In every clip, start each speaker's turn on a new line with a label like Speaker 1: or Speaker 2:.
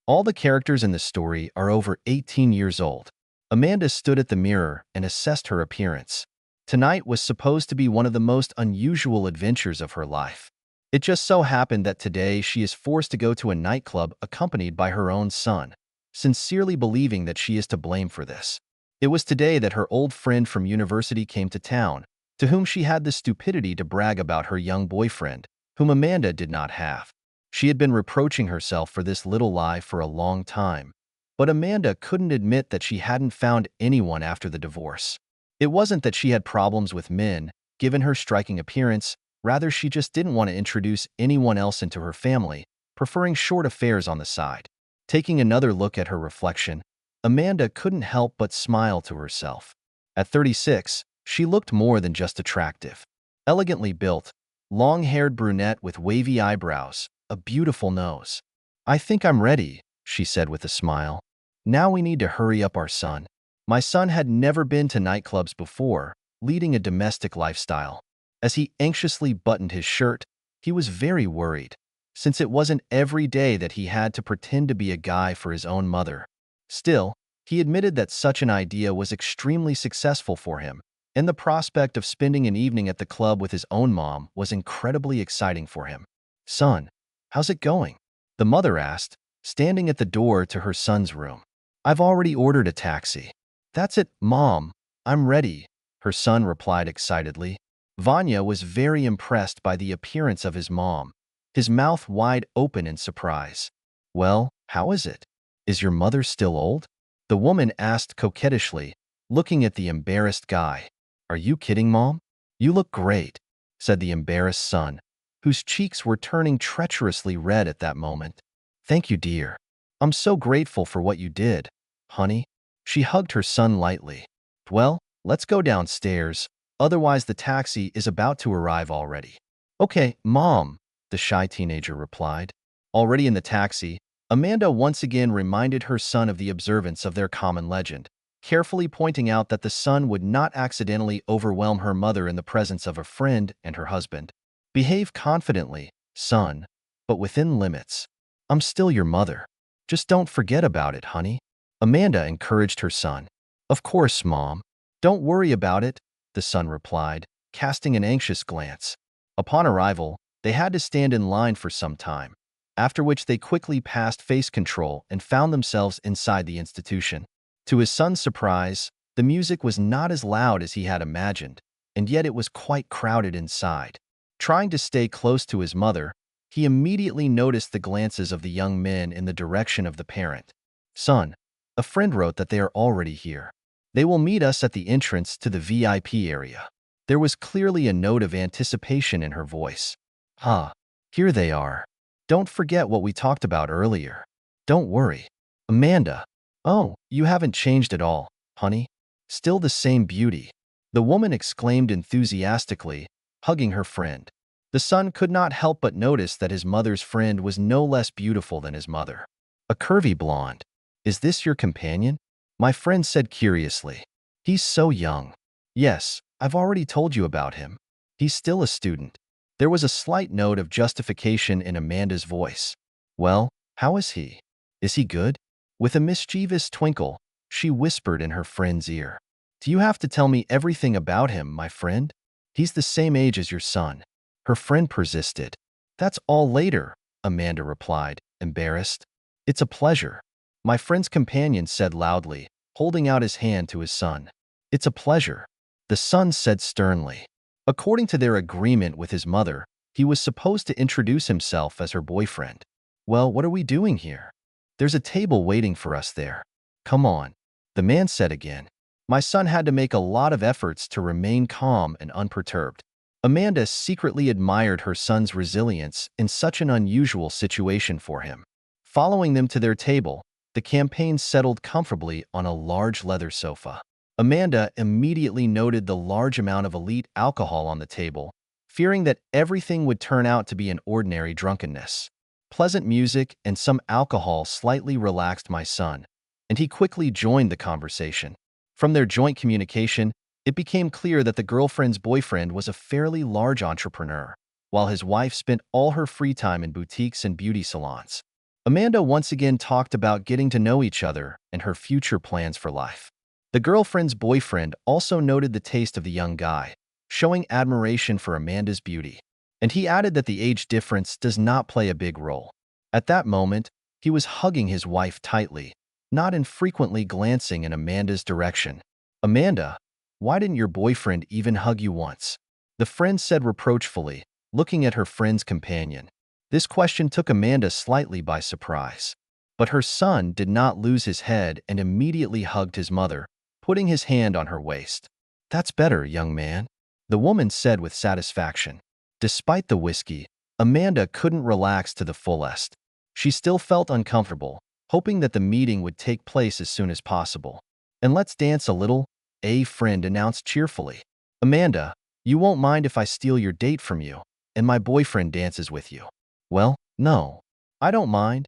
Speaker 1: All the characters in the story are over 18 years old. Amanda stood at the mirror and assessed her appearance. Tonight was supposed to be one of the most unusual adventures of her life. It just so happened that today she is forced to go to a nightclub accompanied by her own son, sincerely believing that she is to blame for this. It was today that her old friend from university came to town, to whom she had the stupidity to brag about her young boyfriend, whom Amanda did not have. She had been reproaching herself for this little lie for a long time, but Amanda couldn't admit that she hadn't found anyone after the divorce. It wasn't that she had problems with men, given her striking appearance, rather she just didn't want to introduce anyone else into her family, preferring short affairs on the side. Taking another look at her reflection, Amanda couldn't help but smile to herself. At 36, she looked more than just attractive. Elegantly built, long-haired brunette with wavy eyebrows, a beautiful nose. "I think I'm ready," she said with a smile. "Now we need to hurry up our son." My son had never been to nightclubs before, leading a domestic lifestyle. As he anxiously buttoned his shirt, he was very worried, since it wasn't every day that he had to pretend to be a guy for his own mother. Still, he admitted that such an idea was extremely successful for him, and the prospect of spending an evening at the club with his own mom was incredibly exciting for him. "Son, how's it going?" the mother asked, standing at the door to her son's room. "I've already ordered a taxi." "That's it, Mom. I'm ready," her son replied excitedly. Vanya was very impressed by the appearance of his mom, his mouth wide open in surprise. "Well, how is it? Is your mother still old?" the woman asked coquettishly, looking at the embarrassed guy. "Are you kidding, Mom? You look great," said the embarrassed son, whose cheeks were turning treacherously red at that moment. "Thank you, dear. I'm so grateful for what you did, honey." She hugged her son lightly. "Well, let's go downstairs, otherwise the taxi is about to arrive already." "Okay, Mom," the shy teenager replied. Already in the taxi, Amanda once again reminded her son of the observance of their common legend, carefully pointing out that the son would not accidentally overwhelm her mother in the presence of a friend and her husband. "Behave confidently, son, but within limits. I'm still your mother. Just don't forget about it, honey." Amanda encouraged her son. "Of course, Mom. Don't worry about it," the son replied, casting an anxious glance. Upon arrival, they had to stand in line for some time, after which they quickly passed face control and found themselves inside the institution. To his son's surprise, the music was not as loud as he had imagined, and yet it was quite crowded inside. Trying to stay close to his mother, he immediately noticed the glances of the young men in the direction of the parent. "Son, a friend wrote that they are already here. They will meet us at the entrance to the VIP area." There was clearly a note of anticipation in her voice. "Ah, here they are. Don't forget what we talked about earlier. Don't worry." "Amanda, oh, you haven't changed at all, honey. Still the same beauty," the woman exclaimed enthusiastically, hugging her friend. The son could not help but notice that his mother's friend was no less beautiful than his mother. "A curvy blonde. Is this your companion?" my friend said curiously. "He's so young." "Yes, I've already told you about him. He's still a student." There was a slight note of justification in Amanda's voice. "Well, how is he? Is he good?" With a mischievous twinkle, she whispered in her friend's ear. "Do you have to tell me everything about him, my friend? He's the same age as your son." Her friend persisted. "That's all later," Amanda replied, embarrassed. "It's a pleasure," my friend's companion said loudly, holding out his hand to his son. "It's a pleasure," the son said sternly. According to their agreement with his mother, he was supposed to introduce himself as her boyfriend. "Well, what are we doing here? There's a table waiting for us there. Come on," the man said again. My son had to make a lot of efforts to remain calm and unperturbed. Amanda secretly admired her son's resilience in such an unusual situation for him. Following them to their table, the campaign settled comfortably on a large leather sofa. Amanda immediately noted the large amount of elite alcohol on the table, fearing that everything would turn out to be an ordinary drunkenness. Pleasant music and some alcohol slightly relaxed my son, and he quickly joined the conversation. From their joint communication, it became clear that the girlfriend's boyfriend was a fairly large entrepreneur, while his wife spent all her free time in boutiques and beauty salons. Amanda once again talked about getting to know each other and her future plans for life. The girlfriend's boyfriend also noted the taste of the young guy, showing admiration for Amanda's beauty. And he added that the age difference does not play a big role. At that moment, he was hugging his wife tightly, not infrequently glancing in Amanda's direction. "Amanda, why didn't your boyfriend even hug you once?" the friend said reproachfully, looking at her friend's companion. This question took Amanda slightly by surprise. But her son did not lose his head and immediately hugged his mother, putting his hand on her waist. "That's better, young man," the woman said with satisfaction. Despite the whiskey, Amanda couldn't relax to the fullest. She still felt uncomfortable, hoping that the meeting would take place as soon as possible. "And let's dance a little," a friend announced cheerfully. "Amanda, you won't mind if I steal your date from you, and my boyfriend dances with you?" "Well, no, I don't mind."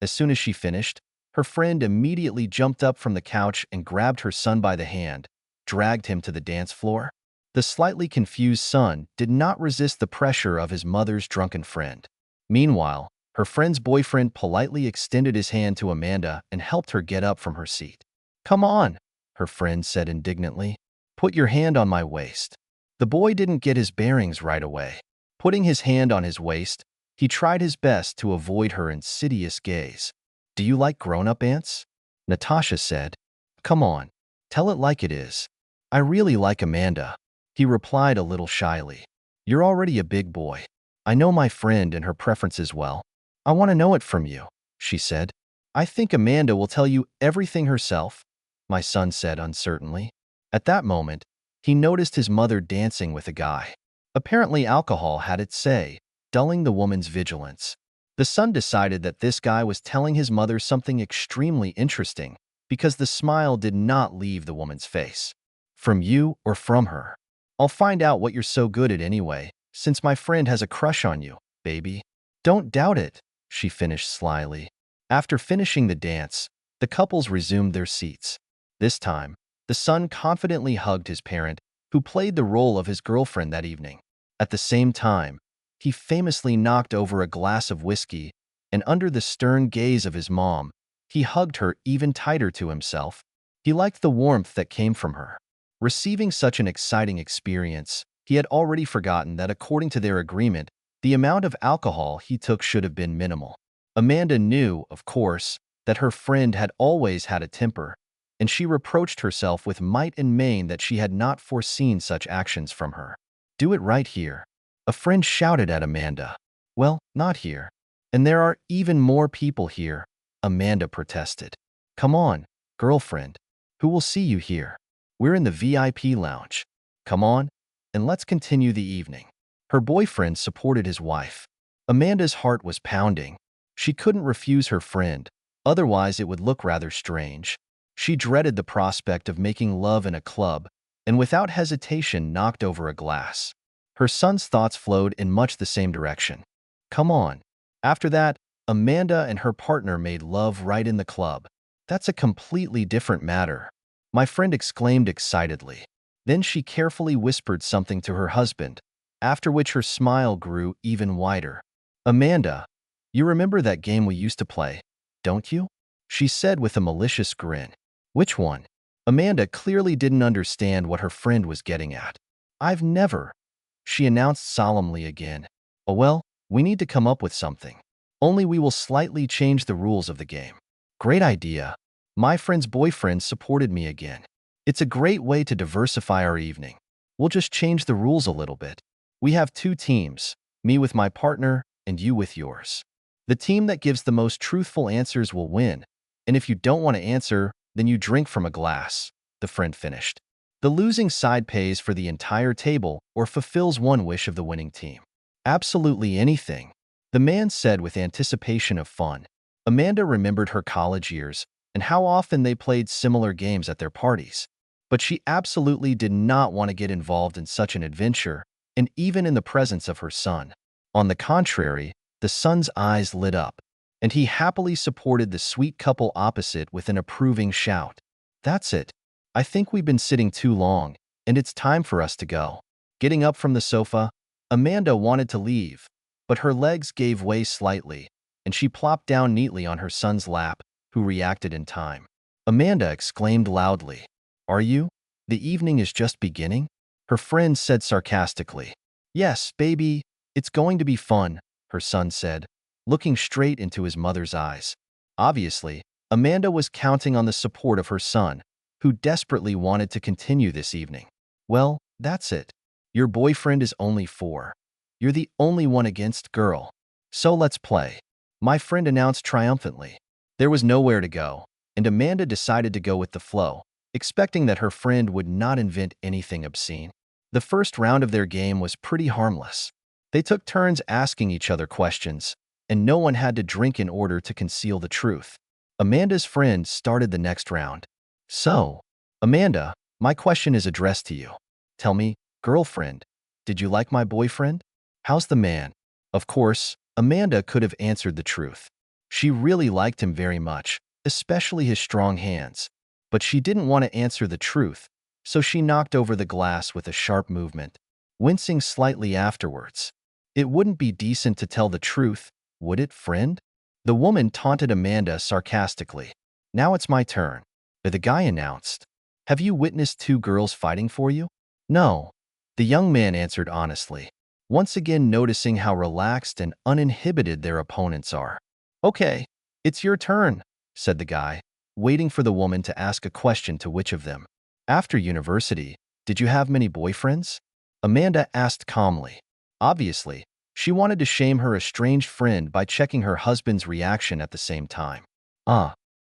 Speaker 1: As soon as she finished, her friend immediately jumped up from the couch and grabbed her son by the hand, dragged him to the dance floor. The slightly confused son did not resist the pressure of his mother's drunken friend. Meanwhile, her friend's boyfriend politely extended his hand to Amanda and helped her get up from her seat. "Come on," her friend said indignantly. "Put your hand on my waist." The boy didn't get his bearings right away. Putting his hand on his waist, he tried his best to avoid her insidious gaze. "Do you like grown-up ants?" Natasha said. "Come on, tell it like it is." "I really like Amanda," he replied a little shyly. "You're already a big boy. I know my friend and her preferences well. I want to know it from you," she said. "I think Amanda will tell you everything herself," my son said uncertainly. At that moment, he noticed his mother dancing with a guy. Apparently alcohol had its say, dulling the woman's vigilance. The son decided that this guy was telling his mother something extremely interesting because the smile did not leave the woman's face. "From you or from her? I'll find out what you're so good at anyway, since my friend has a crush on you, baby." "Don't doubt it," she finished slyly. After finishing the dance, the couples resumed their seats. This time, the son confidently hugged his parent, who played the role of his girlfriend that evening. At the same time, he famously knocked over a glass of whiskey, and under the stern gaze of his mom, he hugged her even tighter to himself. He liked the warmth that came from her. Receiving such an exciting experience, he had already forgotten that according to their agreement, the amount of alcohol he took should have been minimal. Amanda knew, of course, that her friend had always had a temper, and she reproached herself with might and main that she had not foreseen such actions from her. "Do it right here," a friend shouted at Amanda. "Well, not here. And there are even more people here," Amanda protested. "Come on, girlfriend. Who will see you here? We're in the VIP lounge. Come on, and let's continue the evening." Her boyfriend supported his wife. Amanda's heart was pounding. She couldn't refuse her friend, otherwise it would look rather strange. She dreaded the prospect of making love in a club, and without hesitation knocked over a glass. Her son's thoughts flowed in much the same direction. "Come on." After that, Amanda and her partner made love right in the club. "That's a completely different matter," my friend exclaimed excitedly. Then she carefully whispered something to her husband, after which her smile grew even wider. "Amanda, you remember that game we used to play, don't you?" she said with a malicious grin. "Which one?" Amanda clearly didn't understand what her friend was getting at. "I've never," she announced solemnly again. "Oh well, we need to come up with something. Only we will slightly change the rules of the game." "Great idea." My friend's boyfriend supported me again. "It's a great way to diversify our evening. We'll just change the rules a little bit. We have two teams, me with my partner and you with yours. The team that gives the most truthful answers will win, and if you don't want to answer, then you drink from a glass," the friend finished. "The losing side pays for the entire table or fulfills one wish of the winning team." "Absolutely anything," the man said with anticipation of fun. Amanda remembered her college years and how often they played similar games at their parties. But she absolutely did not want to get involved in such an adventure, and even in the presence of her son. On the contrary, the son's eyes lit up, and he happily supported the sweet couple opposite with an approving shout. "That's it. I think we've been sitting too long, and it's time for us to go." Getting up from the sofa, Amanda wanted to leave, but her legs gave way slightly, and she plopped down neatly on her son's lap, who reacted in time. Amanda exclaimed loudly, "Are you? The evening is just beginning?" Her friend said sarcastically. "Yes, baby, it's going to be fun," her son said, looking straight into his mother's eyes. Obviously, Amanda was counting on the support of her son, who desperately wanted to continue this evening. "Well, that's it. Your boyfriend is only 4. You're the only one against, girl. So let's play," my friend announced triumphantly. There was nowhere to go, and Amanda decided to go with the flow, expecting that her friend would not invent anything obscene. The first round of their game was pretty harmless. They took turns asking each other questions, and no one had to drink in order to conceal the truth. Amanda's friend started the next round. "So, Amanda, my question is addressed to you. Tell me, girlfriend, did you like my boyfriend? How's the man?" Of course, Amanda could have answered the truth. She really liked him very much, especially his strong hands. But she didn't want to answer the truth, so she knocked over the glass with a sharp movement, wincing slightly afterwards. "It wouldn't be decent to tell the truth, would it, friend?" The woman taunted Amanda sarcastically. "Now it's my turn," the guy announced. "Have you witnessed 2 girls fighting for you?" "No," the young man answered honestly, once again noticing how relaxed and uninhibited their opponents are. "Okay, it's your turn," said the guy, waiting for the woman to ask a question to which of them. "After university, did you have many boyfriends?" Amanda asked calmly. Obviously, she wanted to shame her estranged friend by checking her husband's reaction at the same time.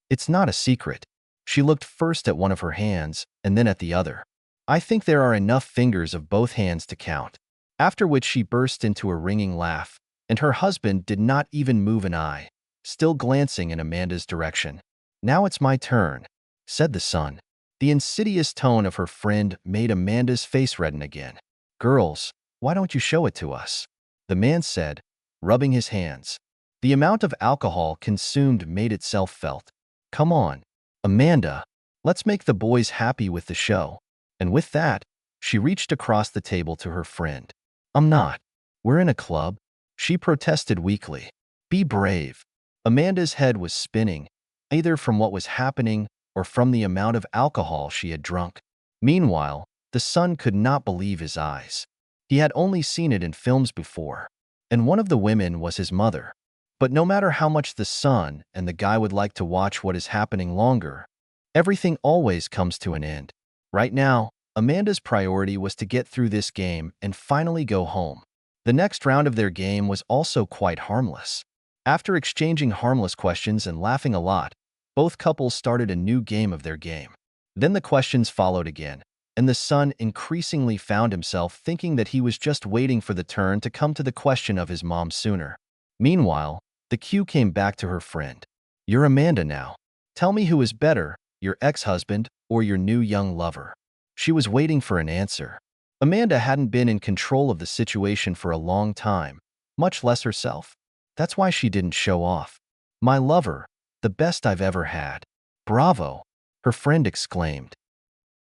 Speaker 1: It's not a secret." She looked first at one of her hands and then at the other. "I think there are enough fingers of both hands to count." After which she burst into a ringing laugh, and her husband did not even move an eye, still glancing in Amanda's direction. "Now it's my turn," said the son. The insidious tone of her friend made Amanda's face redden again. "Girls, why don't you show it to us?" the man said, rubbing his hands. The amount of alcohol consumed made itself felt. "Come on, Amanda, let's make the boys happy with the show." And with that, she reached across the table to her friend. "I'm not. We're in a club," she protested weakly. "Be brave." Amanda's head was spinning, either from what was happening or from the amount of alcohol she had drunk. Meanwhile, the son could not believe his eyes. He had only seen it in films before, and one of the women was his mother. But no matter how much the son and the guy would like to watch what is happening longer, everything always comes to an end. Right now, Amanda's priority was to get through this game and finally go home. The next round of their game was also quite harmless. After exchanging harmless questions and laughing a lot, both couples started a new game of their game. Then the questions followed again, and the son increasingly found himself thinking that he was just waiting for the turn to come to the question of his mom sooner. Meanwhile, the cue came back to her friend. "You're Amanda now. Tell me who is better, your ex-husband or your new young lover." She was waiting for an answer. Amanda hadn't been in control of the situation for a long time, much less herself. That's why she didn't show off. "My lover, the best I've ever had." "Bravo," her friend exclaimed.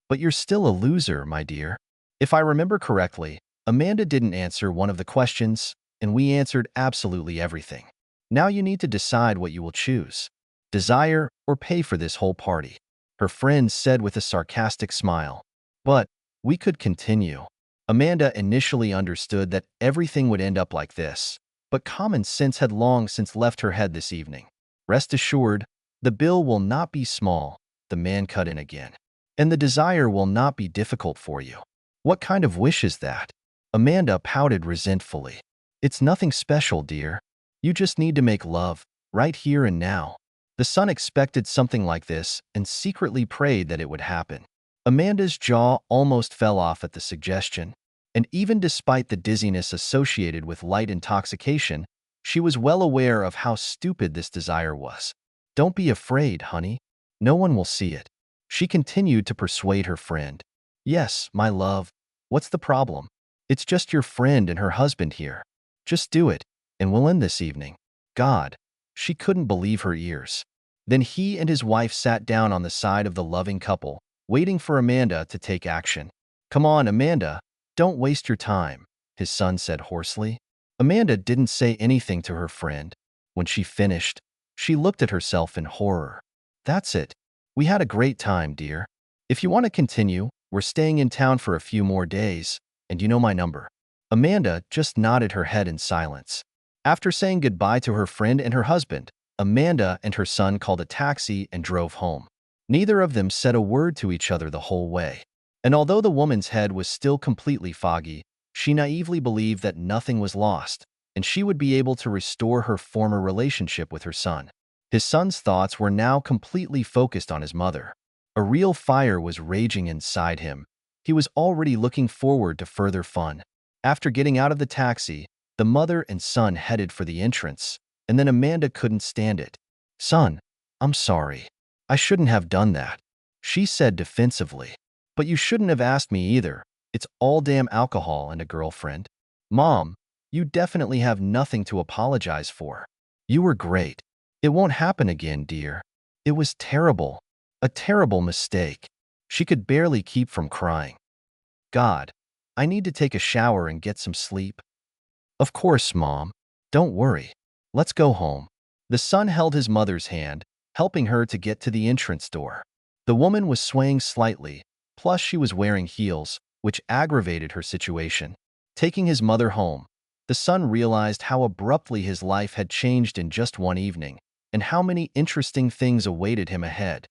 Speaker 1: "But you're still a loser, my dear." If I remember correctly, Amanda didn't answer one of the questions, and we answered absolutely everything. "Now you need to decide what you will choose. Desire or pay for this whole party," her friend said with a sarcastic smile. But we could continue. Amanda initially understood that everything would end up like this, but common sense had long since left her head this evening. "Rest assured, the bill will not be small," the man cut in again. "And the desire will not be difficult for you." "What kind of wish is that?" Amanda pouted resentfully. "It's nothing special, dear. You just need to make love, right here and now." The son expected something like this and secretly prayed that it would happen. Amanda's jaw almost fell off at the suggestion, and even despite the dizziness associated with light intoxication, she was well aware of how stupid this desire was. "Don't be afraid, honey. No one will see it." She continued to persuade her friend. "Yes, my love. What's the problem? It's just your friend and her husband here. Just do it, and we'll end this evening." God, she couldn't believe her ears. Then he and his wife sat down on the side of the loving couple, waiting for Amanda to take action. "Come on, Amanda, don't waste your time," his son said hoarsely. Amanda didn't say anything to her friend. When she finished, she looked at herself in horror. That's it. We had a great time, dear. If you want to continue, we're staying in town for a few more days, and you know my number. Amanda just nodded her head in silence. After saying goodbye to her friend and her husband, Amanda and her son called a taxi and drove home. Neither of them said a word to each other the whole way. And although the woman's head was still completely foggy, she naively believed that nothing was lost, and she would be able to restore her former relationship with her son. His son's thoughts were now completely focused on his mother. A real fire was raging inside him. He was already looking forward to further fun. After getting out of the taxi, the mother and son headed for the entrance, and then Amanda couldn't stand it. "Son, I'm sorry. I shouldn't have done that," she said defensively. "But you shouldn't have asked me either. It's all damn alcohol and a girlfriend." "Mom, you definitely have nothing to apologize for. You were great. It won't happen again, dear. It was terrible. A terrible mistake." She could barely keep from crying. "God, I need to take a shower and get some sleep." "Of course, Mom. Don't worry. Let's go home." The son held his mother's hand, helping her to get to the entrance door. The woman was swaying slightly, plus she was wearing heels, which aggravated her situation. Taking his mother home, the son realized how abruptly his life had changed in just one evening, and how many interesting things awaited him ahead.